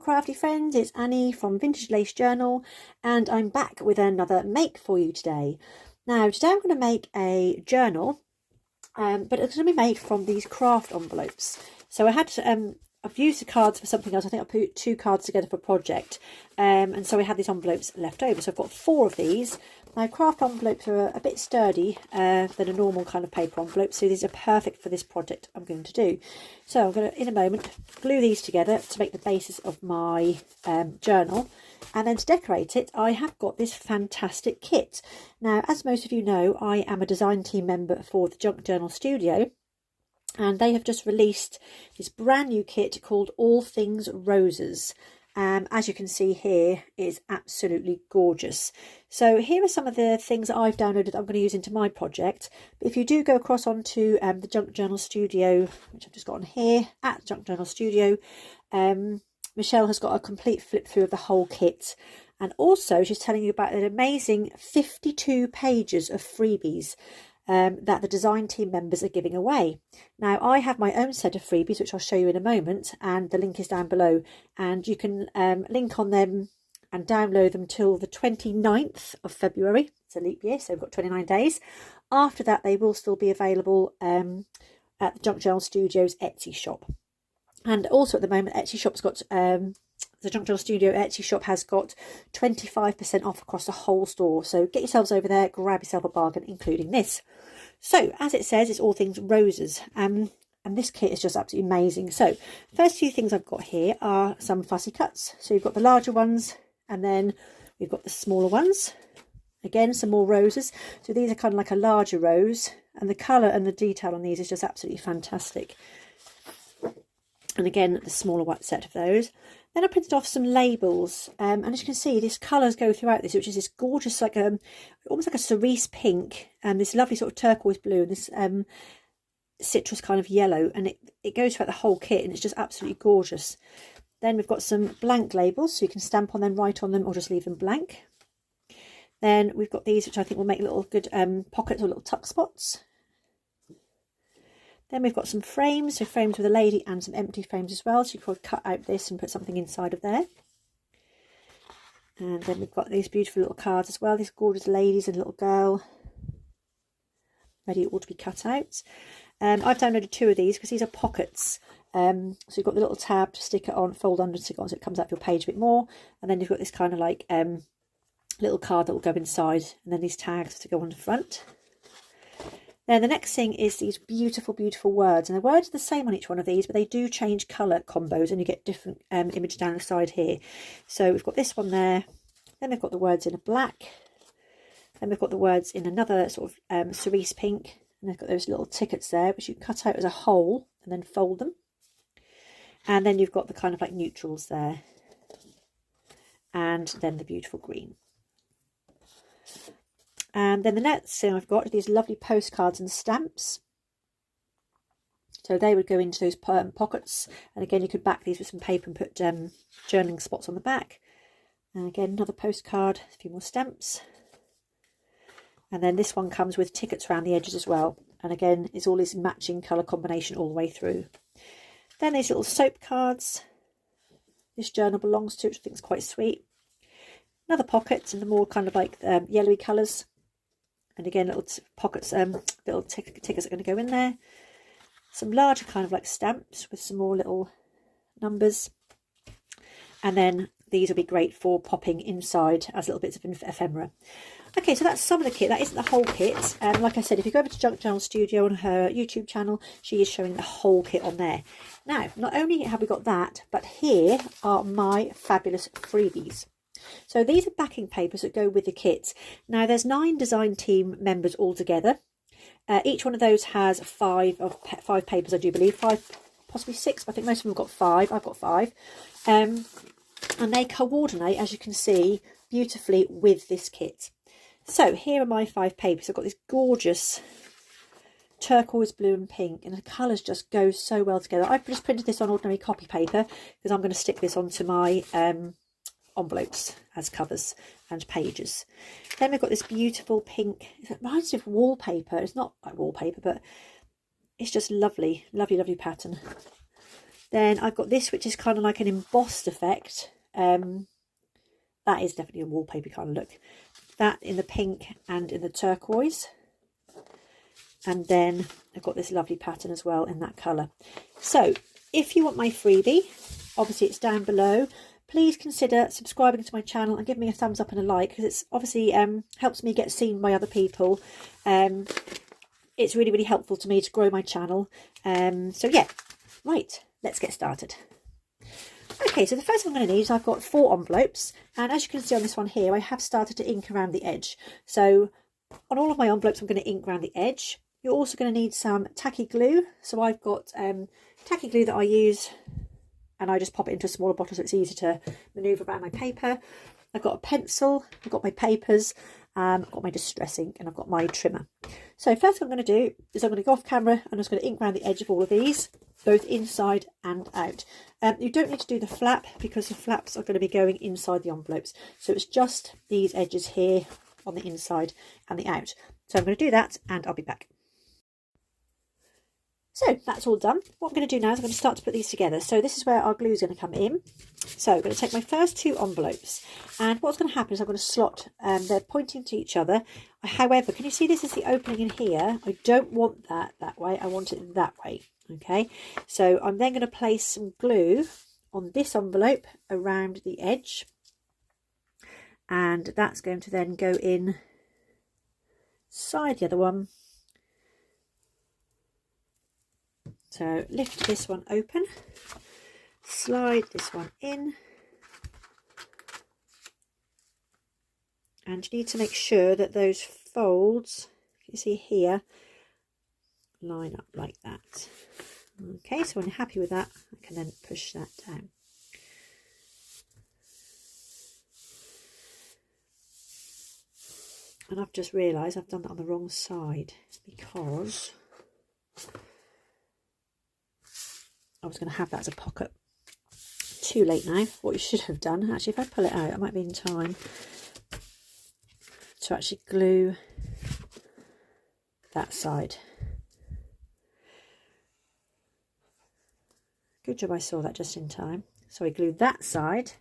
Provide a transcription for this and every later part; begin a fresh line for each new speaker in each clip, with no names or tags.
crafty friends, it's Annie from Vintage Lace Journal, and I'm back with another make for you today. Now today I'm going to make a journal, but it's going to be made from these craft envelopes. So I've used the cards for something else. I think I put 2 cards together for a project, and so we had these envelopes left over. So I've got 4 of these. Now craft envelopes are a bit sturdy than a normal kind of paper envelope, so these are perfect for this project I'm going to do. So I'm going to, in a moment, glue these together to make the basis of my journal. And then to decorate it, I have got this fantastic kit. Now, as most of you know, I am a design team member for the Junk Journal Studio, and they have just released this brand new kit called All Things Roses. As you can see here, it is absolutely gorgeous. So here are some of the things that I've downloaded that I'm going to use into my project. But if you do go across onto the Junk Journal Studio, which I've just got on here, at Junk Journal Studio, Michelle has got a complete flip through of the whole kit. And also she's telling you about an amazing 52 pages of freebies that the design team members are giving away. Now I have my own set of freebies, which I'll show you in a moment, and the link is down below, and you can link on them and download them till the 29th of February. It's a leap year, so we've got 29 days. After that they will still be available at the Junk Journal Studio's Etsy shop. And also at the moment Etsy shop's got the Junk Journal Studio Etsy shop has got 25% off across the whole store. So get yourselves over there, grab yourself a bargain, including this. So as it says, it's all things roses. And this kit is just absolutely amazing. So first few things I've got here are some fussy cuts. So you've got the larger ones, and then we've got the smaller ones. Again, some more roses. So these are kind of like a larger rose, and the colour and the detail on these is just absolutely fantastic. And again, the smaller white set of those. Then I printed off some labels, and as you can see, these colours go throughout this, which is this gorgeous, like almost like a cerise pink, and this lovely sort of turquoise blue, and this citrus kind of yellow, and it goes throughout the whole kit, and it's just absolutely gorgeous. Then we've got some blank labels, so you can stamp on them, write on them, or just leave them blank. Then we've got these, which I think will make little good pockets or little tuck spots. Then we've got some frames, so frames with a lady and some empty frames as well. So you could cut out this and put something inside of there. And then we've got these beautiful little cards as well. These gorgeous ladies and a little girl, ready all to be cut out. I've downloaded 2 of these because these are pockets. So you've got the little tab to stick it on, fold under, stick it on, so it comes out your page a bit more. And then you've got this kind of like little card that will go inside, and then these tags to go on the front. Then the next thing is these beautiful, beautiful words. And the words are the same on each one of these, but they do change colour combos, and you get different images down the side here. So we've got this one there. Then we've got the words in a black. Then we've got the words in another sort of cerise pink. And they've got those little tickets there, which you can cut out as a whole and then fold them. And then you've got the kind of like neutrals there. And then the beautiful green. And then the next thing I've got are these lovely postcards and stamps. So they would go into those pockets. And again, you could back these with some paper and put journaling spots on the back. And again, another postcard, a few more stamps. And then this one comes with tickets around the edges as well. And again, it's all this matching colour combination all the way through. Then these little soap cards. This journal belongs to, which I think is quite sweet. Another pocket in the more kind of like yellowy colours. And again, little pockets, little tickets are going to go in there. Some larger kind of like stamps with some more little numbers. And then these will be great for popping inside as little bits of ephemera. Okay, so that's some of the kit. That isn't the whole kit. Like I said, if you go over to Junk Journal Studio on her YouTube channel, she is showing the whole kit on there. Now, not only have we got that, but here are my fabulous freebies. So these are backing papers that go with the kit. Now there's 9 design team members altogether. Each one of those has 5 papers, I do believe. 5, possibly 6. I think most of them have got 5. I've got 5. And they coordinate, as you can see, beautifully with this kit. So here are my 5 papers. I've got this gorgeous turquoise blue and pink, and the colours just go so well together. I've just printed this on ordinary copy paper because I'm going to stick this onto my envelopes as covers and pages. Then we've got this beautiful pink, it reminds me of wallpaper. It's not like wallpaper, but it's just lovely, lovely, lovely pattern. Then I've got this, which is kind of like an embossed effect. That is definitely a wallpaper kind of look. That in the pink and in the turquoise. And then I've got this lovely pattern as well in that colour. So if you want my freebie, obviously it's down below. Please consider subscribing to my channel and give me a thumbs up and a like, because it's obviously helps me get seen by other people. It's really, really helpful to me to grow my channel. So yeah, right, let's get started. Okay, so the first thing I'm going to need is I've got 4 envelopes, and as you can see on this one here, I have started to ink around the edge. So on all of my envelopes, I'm going to ink around the edge. You're also going to need some tacky glue. So I've got tacky glue that I use, and I just pop it into a smaller bottle so it's easy to manoeuvre around my paper. I've got a pencil, I've got my papers, I've got my distress ink, and I've got my trimmer. So first what I'm going to do is I'm going to go off camera and I'm just going to ink around the edge of all of these, both inside and out. You don't need to do the flap because the flaps are going to be going inside the envelopes. So it's just these edges here on the inside and the out. So I'm going to do that and I'll be back. So that's all done. What I'm going to do now is I'm going to start to put these together. So this is where our glue is going to come in. So I'm going to take my first 2 envelopes, and what's going to happen is I'm going to slot, they're pointing to each other. However, can you see this is the opening in here? I don't want that way, I want it that way. Okay, so I'm then going to place some glue on this envelope around the edge, and that's going to then go in inside the other one. So lift this one open, slide this one in, and you need to make sure that those folds, you see here, line up like that. Okay, so when you're happy with that, I can then push that down. And I've just realised I've done that on the wrong side because I was going to have that as a pocket. Too late now. What you should have done, actually, if I pull it out, I might be in time to actually glue that side. Good job I saw that just in time. So I glue that side.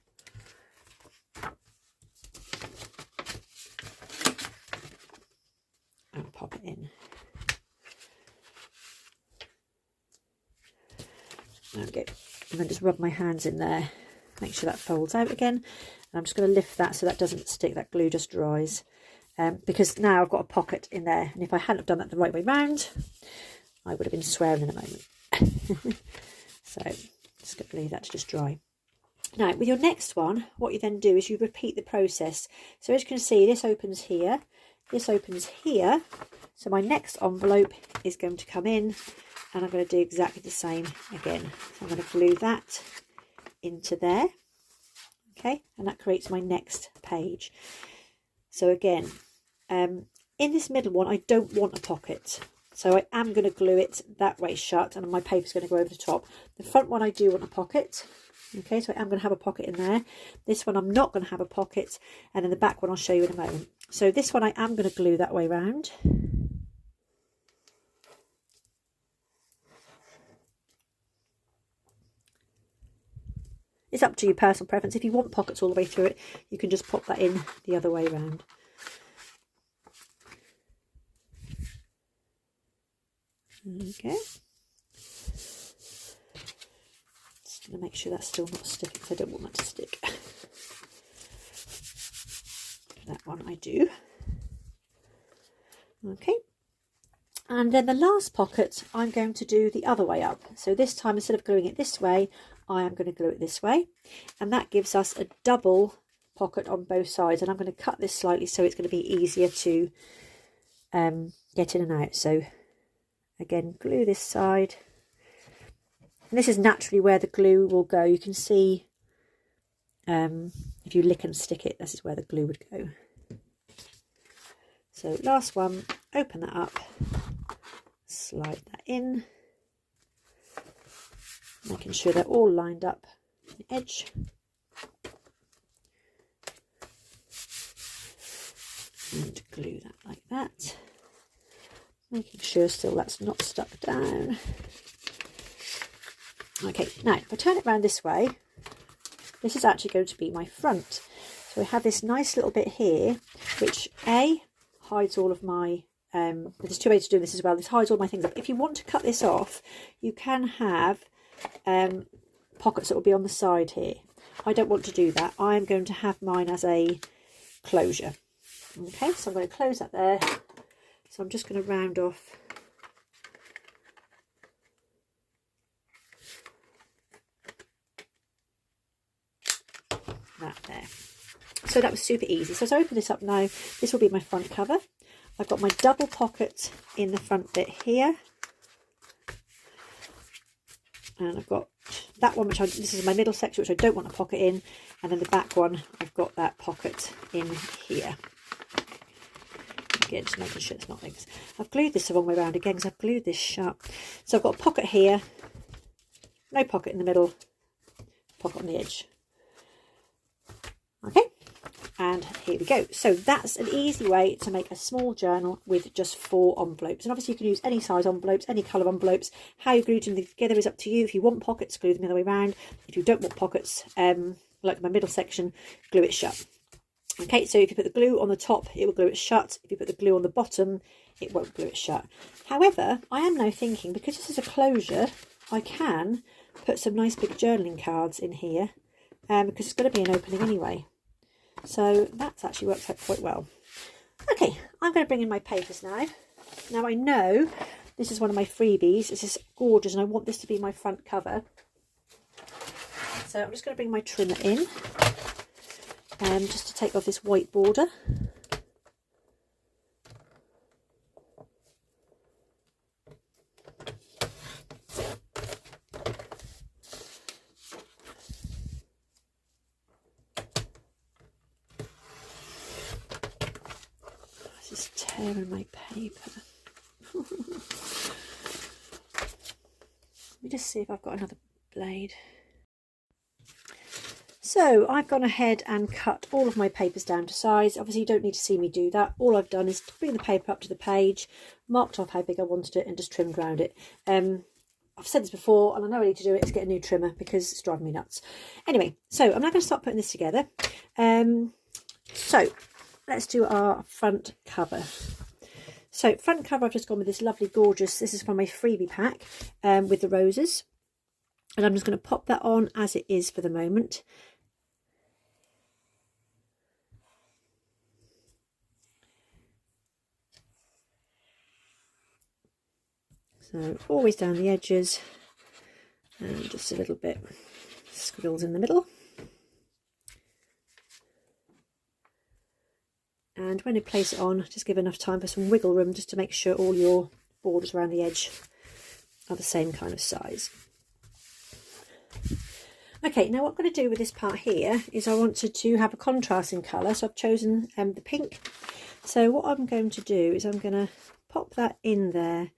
And pop it in. There we go. And then just rub my hands in there, make sure that folds out again. And I'm just going to lift that so that doesn't stick, that glue just dries. Because now I've got a pocket in there, and if I hadn't have done that the right way round, I would have been swearing in a moment. So just going to leave that to just dry. Now with your next one, what you then do is you repeat the process. So as you can see, this opens here, this opens here. So my next envelope is going to come in, and I'm going to do exactly the same again. So I'm going to glue that into there. Okay, and that creates my next page. So again, in this middle one, I don't want a pocket. So I am going to glue it that way shut, and my paper's going to go over the top. The front one I do want a pocket. Okay, so I am going to have a pocket in there. This one I'm not going to have a pocket, and then the back one I'll show you in a moment. So this one I am going to glue that way round. It's up to your personal preference. If you want pockets all the way through it, you can just pop that in the other way around. Okay. Just going to make sure that's still not sticking, because I don't want that to stick. That one I do. Okay. And then the last pocket, I'm going to do the other way up. So this time, instead of gluing it this way, I am going to glue it this way. And that gives us a double pocket on both sides. And I'm going to cut this slightly so it's going to be easier to get in and out. So again, glue this side. And this is naturally where the glue will go. You can see if you lick and stick it, this is where the glue would go. So last one, open that up, slide that in, making sure they're all lined up on the edge. And glue that like that, making sure still that's not stuck down. Okay, now if I turn it around this way, this is actually going to be my front. So we have this nice little bit here, which hides all of my, there's two ways to do this as well. This hides all my things up. If you want to cut this off, you can have pockets that will be on the side here. I don't want to do that. I'm going to have mine as a closure. Okay, so I'm going to close that there. So I'm just going to round off that there. So that was super easy. So as I open this up now, this will be my front cover. I've got my double pocket in the front bit here. And I've got that one, this is my middle section, which I don't want a pocket in. And then the back one, I've got that pocket in here. Again, just making sure it's not like this. I've glued this the wrong way around again because I've glued this shut. So I've got a pocket here, no pocket in the middle, pocket on the edge. Okay, and here we go. So that's an easy way to make a small journal with just 4 envelopes. And obviously you can use any size envelopes, any colour envelopes. How you glue them together is up to you. If you want pockets, glue them the other way around. If you don't want pockets, like my middle section, glue it shut. Okay, so if you put the glue on the top, it will glue it shut. If you put the glue on the bottom, it won't glue it shut. However, I am now thinking, because this is a closure, I can put some nice big journaling cards in here, because it's going to be an opening anyway. So that's actually worked out quite well. Okay, I'm going to bring in my papers now. Now I know this is one of my freebies. This is gorgeous and I want this to be my front cover. So I'm just going to bring my trimmer in. Just to take off this white border. This is tearing my paper. Let me just see if I've got another blade. So I've gone ahead and cut all of my papers down to size. Obviously you don't need to see me do that. All I've done is bring the paper up to the page, marked off how big I wanted it and just trimmed around it. I've said this before and I know I need to do it is get a new trimmer because it's driving me nuts. Anyway, so I'm now going to start putting this together. So let's do our front cover. So front cover, I've just gone with this lovely gorgeous, this is from my freebie pack with the roses. And I'm just going to pop that on as it is for the moment. So always down the edges and just a little bit squiggles in the middle. And when you place it on, just give enough time for some wiggle room just to make sure all your borders around the edge are the same kind of size. Okay, now what I'm going to do with this part here is I wanted to have a contrast in colour, so I've chosen the pink. So what I'm going to do is I'm going to pop that in there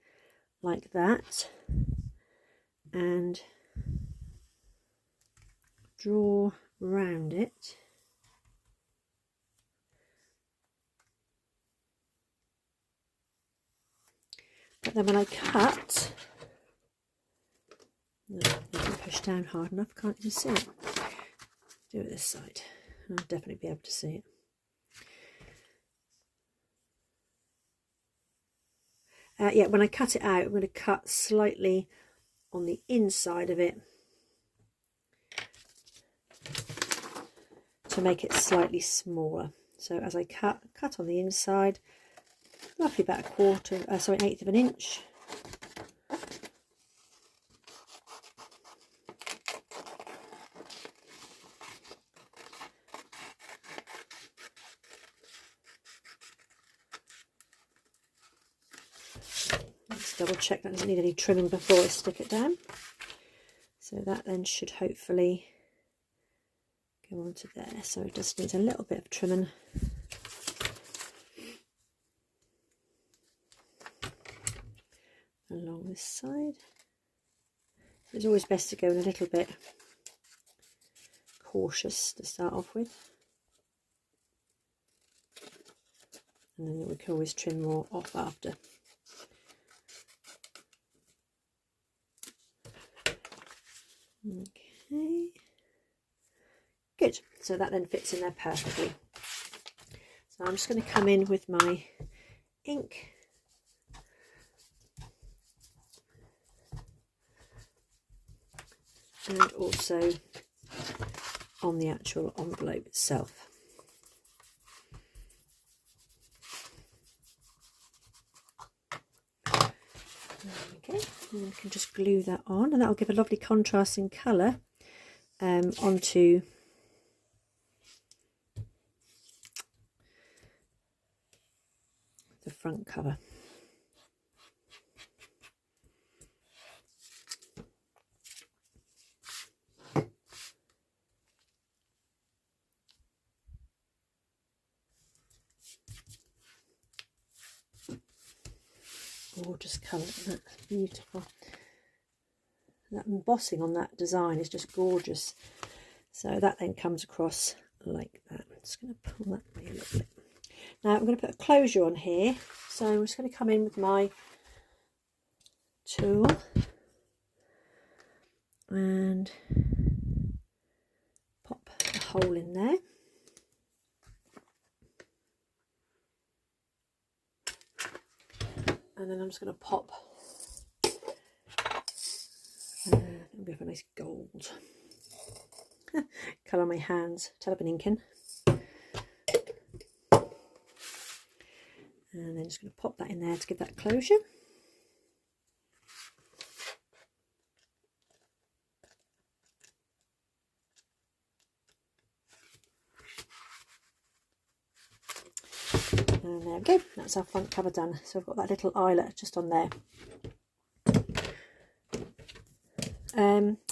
like that and draw round it. But then when I cut, no, I can push down hard enough, can't you see it? Do it this side, I'll definitely be able to see it. Yeah, when I cut it out, I'm going to cut slightly on the inside of it to make it slightly smaller. So as I cut on the inside, roughly about an eighth of an inch. Double check that doesn't need any trimming before I stick it down. So that then should hopefully go onto there. So it just needs a little bit of trimming. Along this side. It's always best to go a little bit cautious to start off with. And then we can always trim more off after. Okay, good. So that then fits in there perfectly. So I'm just going to come in with my ink and also on the actual envelope itself. Okay, and we can just glue that on, and that will give a lovely contrasting colour onto the front cover. Gorgeous colour, that's beautiful. That embossing on that design is just gorgeous. So that then comes across like that. I'm just going to pull that away a little bit. Now I'm going to put a closure on here, so I'm just going to come in with my tool and pop a hole in there. And then I'm just going to pop a bit of a nice gold colour on my hands, Telephone inking. And then just going to pop that in there to give that closure. And there we go, that's our front cover done. So I've got that little eyelet just on there.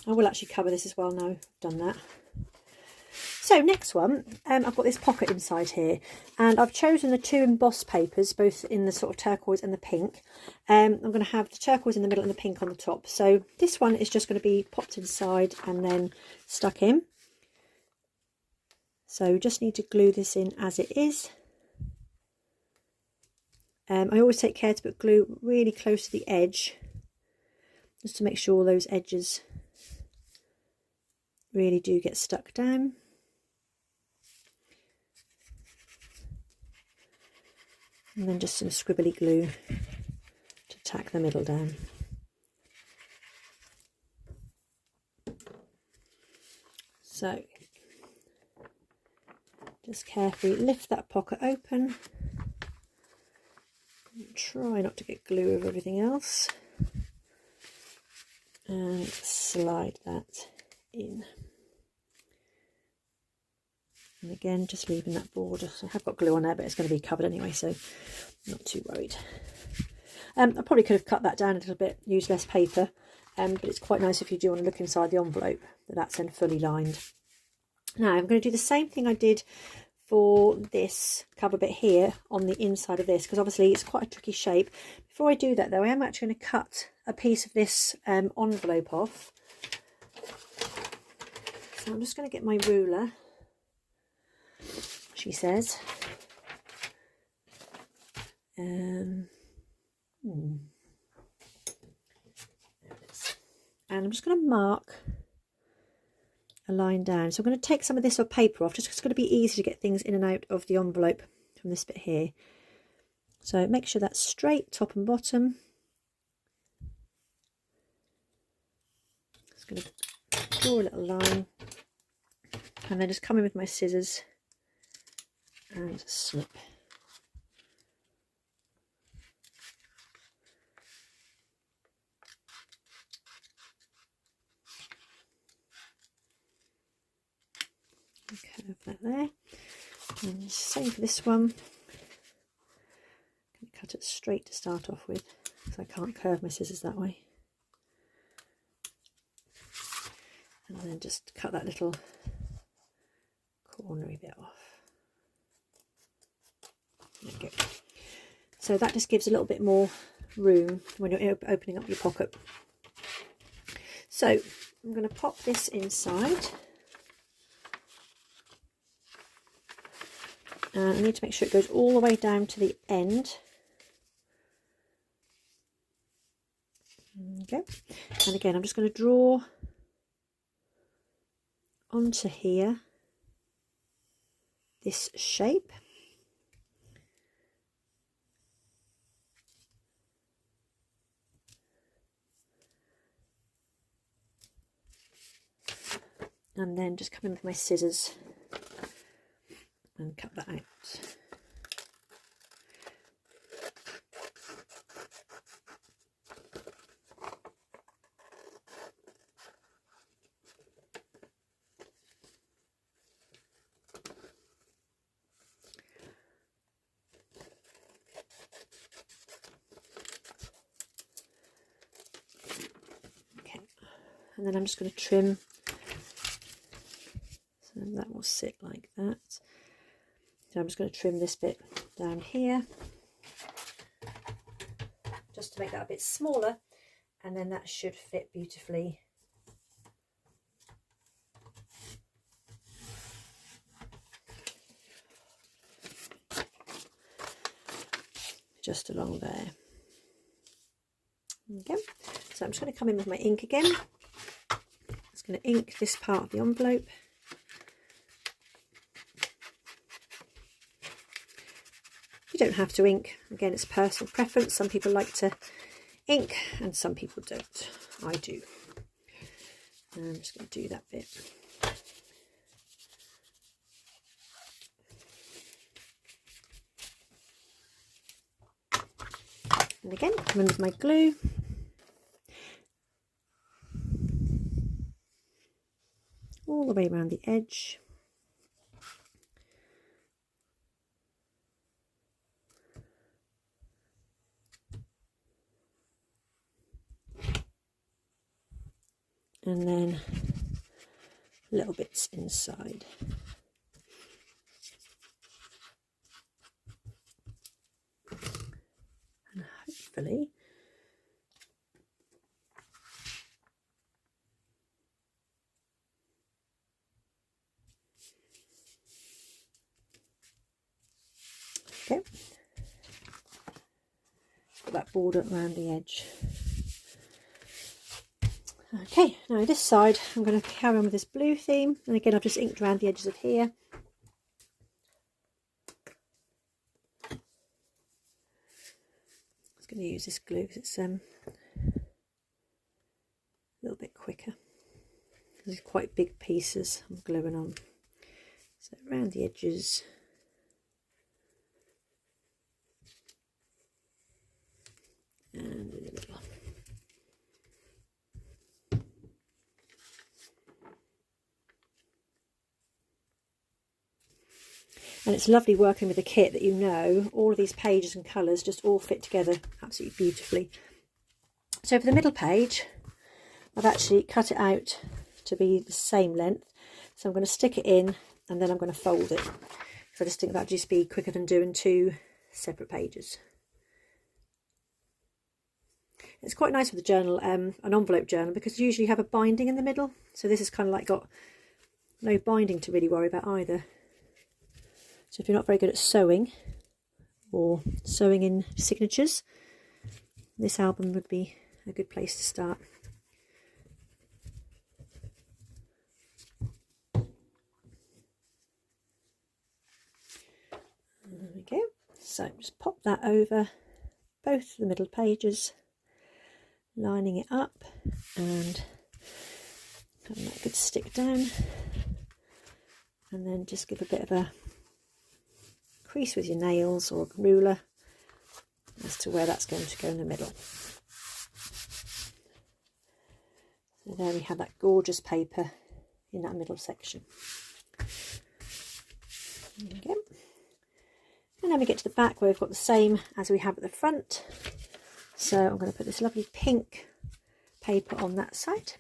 I will actually cover this as well now I've done that. So next one, I've got this pocket inside here, and I've chosen the two embossed papers, both in the sort of turquoise and the pink. I'm going to have the turquoise in the middle and the pink on the top. So this one is just going to be popped inside and then stuck in. So just need to glue this in as it is. I always take care to put glue really close to the edge, just to make sure those edges really do get stuck down. And then just some scribbly glue to tack the middle down. So just carefully lift that pocket open. Try not to get glue over everything else. And slide that in. And again, just leaving that border. So I have got glue on there, but it's going to be covered anyway, so I'm not too worried. I probably could have cut that down a little bit, used less paper, but it's quite nice if you do want to look inside the envelope that that's then fully lined. Now I'm going to do the same thing I did for this cover bit here on the inside of this, because obviously it's quite a tricky shape. Before I do that though, I am actually going to cut a piece of this envelope off. So I'm just going to get my ruler, she says. And I'm just going to mark a line down. So I'm going to take some of this paper off, just because it's going to be easy to get things in and out of the envelope from this bit here. So make sure that's straight top and bottom. Just going to draw a little line and then just come in with my scissors and snip. Curve that there, and same for this one. I'm going to cut it straight to start off with, because I can't curve my scissors that way. And then just cut that little cornery bit off. There we go. So that just gives a little bit more room when you're opening up your pocket. So I'm going to pop this inside. I need to make sure it goes all the way down to the end. Okay. And again, I'm just going to draw onto here, this shape. And then just come in with my scissors and cut that out. Okay, and then I'm just going to trim. So that will sit like that. So I'm just going to trim this bit down here, just to make that a bit smaller, and then that should fit beautifully. Just along there. Okay, so I'm just going to come in with my ink again. I'm just going to ink this part of the envelope. You don't have to ink, again it's personal preference. Some people like to ink and some people don't. I do. And I'm just going to do that bit. And again, come in with my glue. All the way around the edge. And then little bits inside. And hopefully okay, got that border around the edge. Okay, now this side I'm going to carry on with this blue theme, and again I've just inked around the edges of here. I'm just going to use this glue because it's a little bit quicker. These are quite big pieces I'm gluing on. So around the edges. And a little. And it's lovely working with a kit that, you know, all of these pages and colours just all fit together absolutely beautifully. So for the middle page, I've actually cut it out to be the same length. So I'm going to stick it in and then I'm going to fold it. So I just think that'd just be quicker than doing two separate pages. It's quite nice with a journal, an envelope journal, because you usually have a binding in the middle. So this is kind of like got no binding to really worry about either. So if you're not very good at sewing or sewing in signatures, this album would be a good place to start. There we go. So just pop that over both the middle pages, lining it up and having that good stick down, and then just give a bit of a crease with your nails or a ruler as to where that's going to go in the middle. So there we have that gorgeous paper in that middle section. There we go. And then we get to the back where we've got the same as we have at the front. So I'm going to put this lovely pink paper on that side.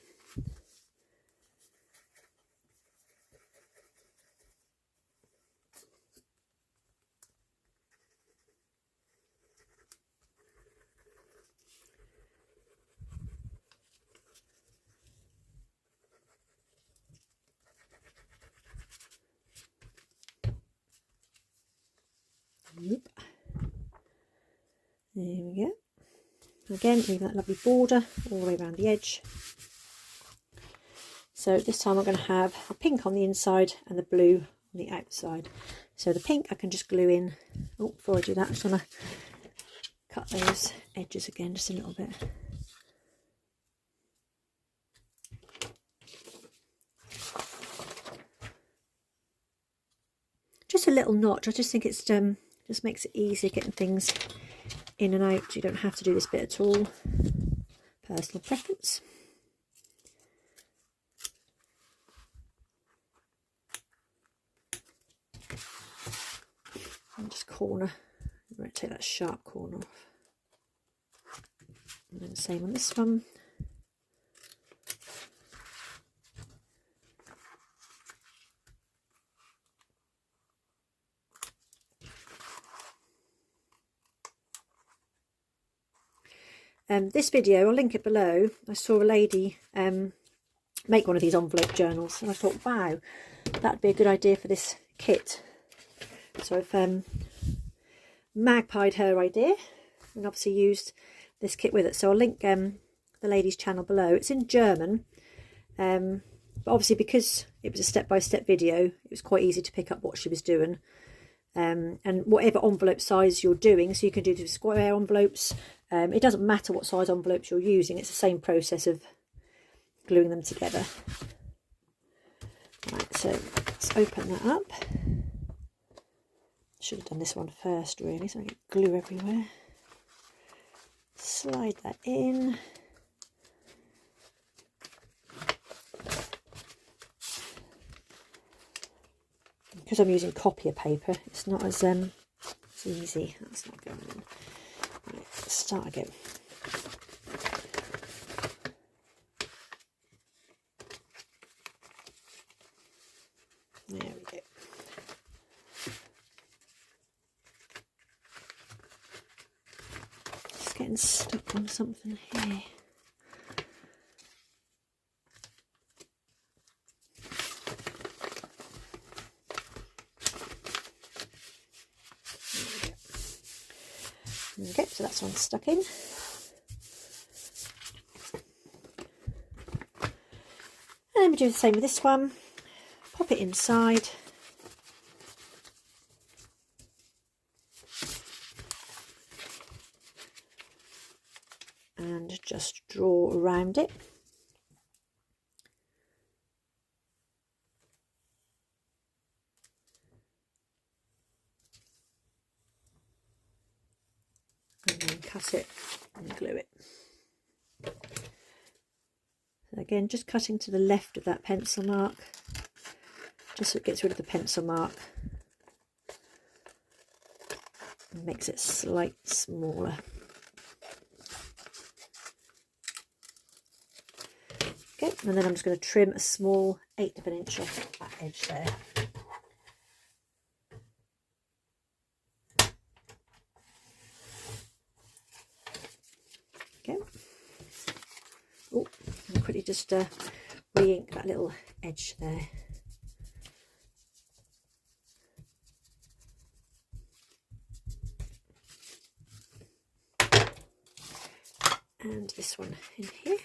Yep. There we go. Again, leave that lovely border all the way around the edge. So this time I'm going to have the pink on the inside and the blue on the outside. So the pink I can just glue in. Oh, before I do that, I just want to cut those edges again just a little bit. Just a little notch. I just think it's just makes it easier getting things in and out. You don't have to do this bit at all. Personal preference. And just corner. I'm going to take that sharp corner off. And then the same on this one. This video, I'll link it below. I saw a lady make one of these envelope journals, and I thought, wow, that'd be a good idea for this kit. So I've magpied her idea and obviously used this kit with it. So I'll link the lady's channel below. It's in German, but obviously because it was a step-by-step video, it was quite easy to pick up what she was doing. And whatever envelope size you're doing, so you can do the square envelopes. It doesn't matter what size envelopes you're using, it's the same process of gluing them together. Right, so let's open that up. Should have done this one first really, so I get glue everywhere. Slide that in. Because I'm using copier paper, it's not as easy. That's not going in. Right, let's start again. There we go. Just getting stuck on something here. Okay, so that's one stuck in. And then we do the same with this one. Pop it inside. And just draw around it. And then cut it and glue it. So again, just cutting to the left of that pencil mark, just so it gets rid of the pencil mark and makes it slightly smaller. Okay, and then I'm just going to trim a small 1/8 of an inch off that edge there. Okay. Oh, I'll quickly just re-ink that little edge there. And this one in here.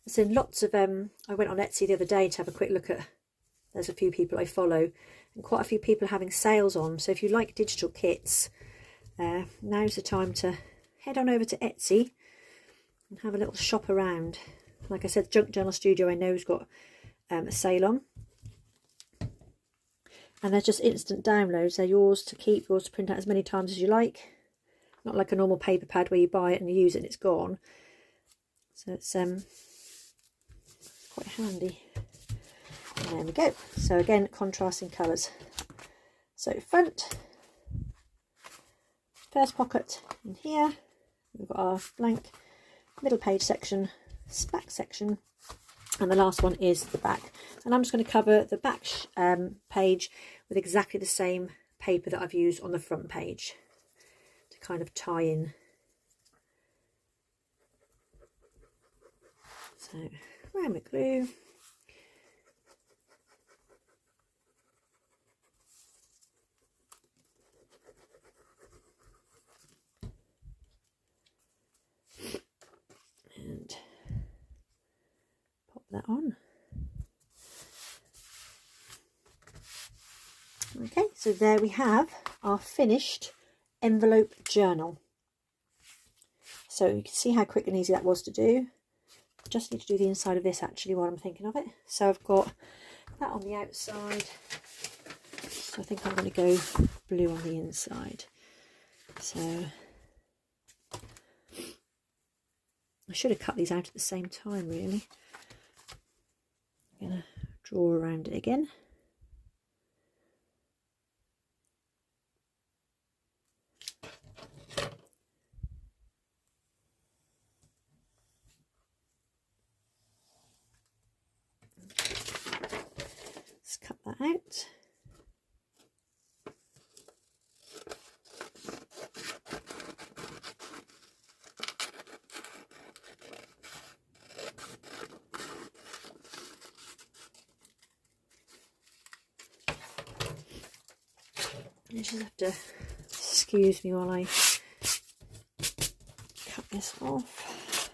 So lots of, I went on Etsy the other day to have a quick look at, there's a few people I follow, and quite a few people are having sales on. So if you like digital kits, now's the time to head on over to Etsy and have a little shop around. Like I said, Junk Journal Studio I know has got a sale on. And they're just instant downloads. They're yours to keep, yours to print out as many times as you like. Not like a normal paper pad where you buy it and you use it and it's gone. So it's quite handy. And there we go. So again, contrasting colours. So front, first pocket in here. We've got our blank middle page section, back section, and the last one is the back. And I'm just going to cover the back page with exactly the same paper that I've used on the front page to kind of tie in. So around with glue. that on. Okay, so there we have our finished envelope journal. So you can see how quick and easy that was to do. Just need to do the inside of this actually while I'm thinking of it. So I've got that on the outside. So I think I'm going to go blue on the inside. So I should have cut these out at the same time really. I'm going to draw around it again. Let's cut that out. You just have to excuse me while I cut this off.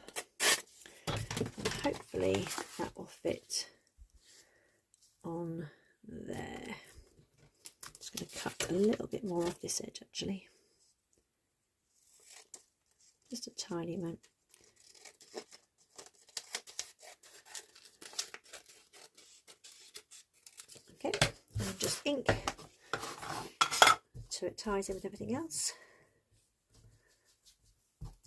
And hopefully that will fit on there. Just going to cut a little bit more off this edge actually. Just a tiny amount. Okay, and just ink so it ties in with everything else.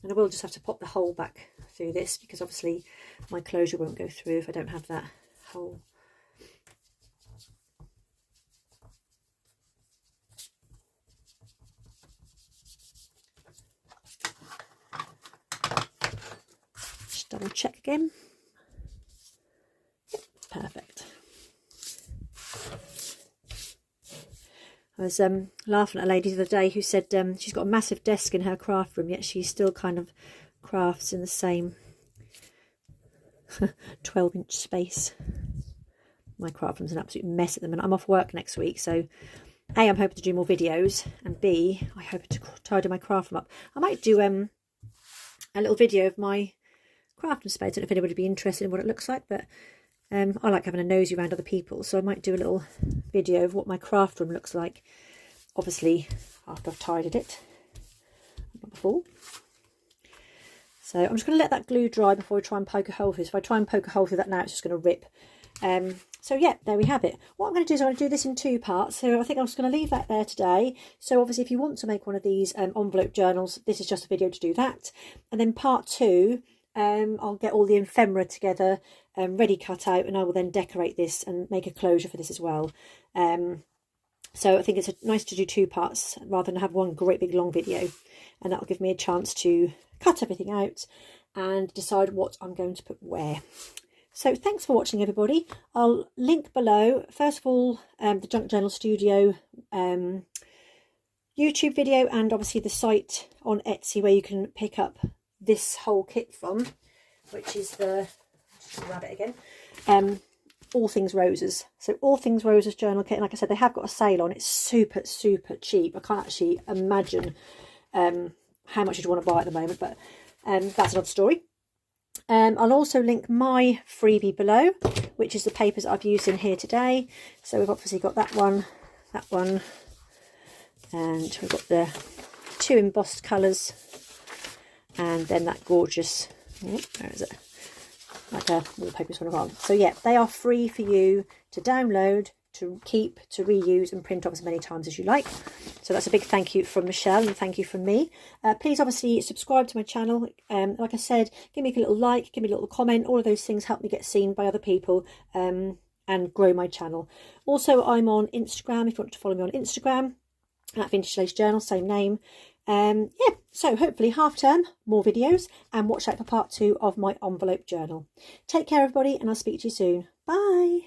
And I will just have to pop the hole back through this because obviously my closure won't go through if I don't have that hole. Just double check again. Yep, perfect. I was laughing at a lady the other day who said she's got a massive desk in her craft room, yet she still kind of crafts in the same 12-inch space. My craft room's an absolute mess at the minute. I'm off work next week, so A, I'm hoping to do more videos, and B, I hope to tidy my craft room up. I might do a little video of my craft room space. I don't know if anybody would be interested in what it looks like, but I like having a nosy around other people, so I might do a little video of what my craft room looks like, obviously after I've tidied it, not before. So I'm just going to let that glue dry before I try and poke a hole through. So if I try and poke a hole through that now, it's just going to rip. So yeah, there we have it. What I'm going to do is I'm going to do this in 2 parts. So I think I'm just going to leave that there today. So obviously if you want to make one of these envelope journals, this is just a video to do that. And then part 2, I'll get all the ephemera together, ready cut out, and I will then decorate this and make a closure for this as well. So I think it's nice to do 2 parts rather than have one great big long video, and that'll give me a chance to cut everything out and decide what I'm going to put where. So thanks for watching everybody. I'll link below first of all the Junk Journal Studio YouTube video, and obviously the site on Etsy where you can pick up this whole kit from, which is the, just grab it again, All Things Roses. So All Things Roses journal kit, and like I said, they have got a sale on. It's super cheap. I can't actually imagine how much you'd want to buy at the moment, but that's another story. I'll also link my freebie below, which is the papers that I've used in here today. So we've obviously got that one, and we've got the 2 embossed colours, and then that gorgeous, where is it, like a wallpaper sort of on. So yeah, they are free for you to download, to keep, to reuse and print off as many times as you like. So that's a big thank you from Michelle, and thank you from me. Please obviously subscribe to my channel. Like I said, give me a little like, give me a little comment. All of those things help me get seen by other people and grow my channel. Also, I'm on Instagram if you want to follow me on Instagram, at Vintage Lace Journal, same name. Yeah, so hopefully half term, more videos, and watch out for part 2 of my envelope journal. Take care everybody, and I'll speak to you soon. Bye.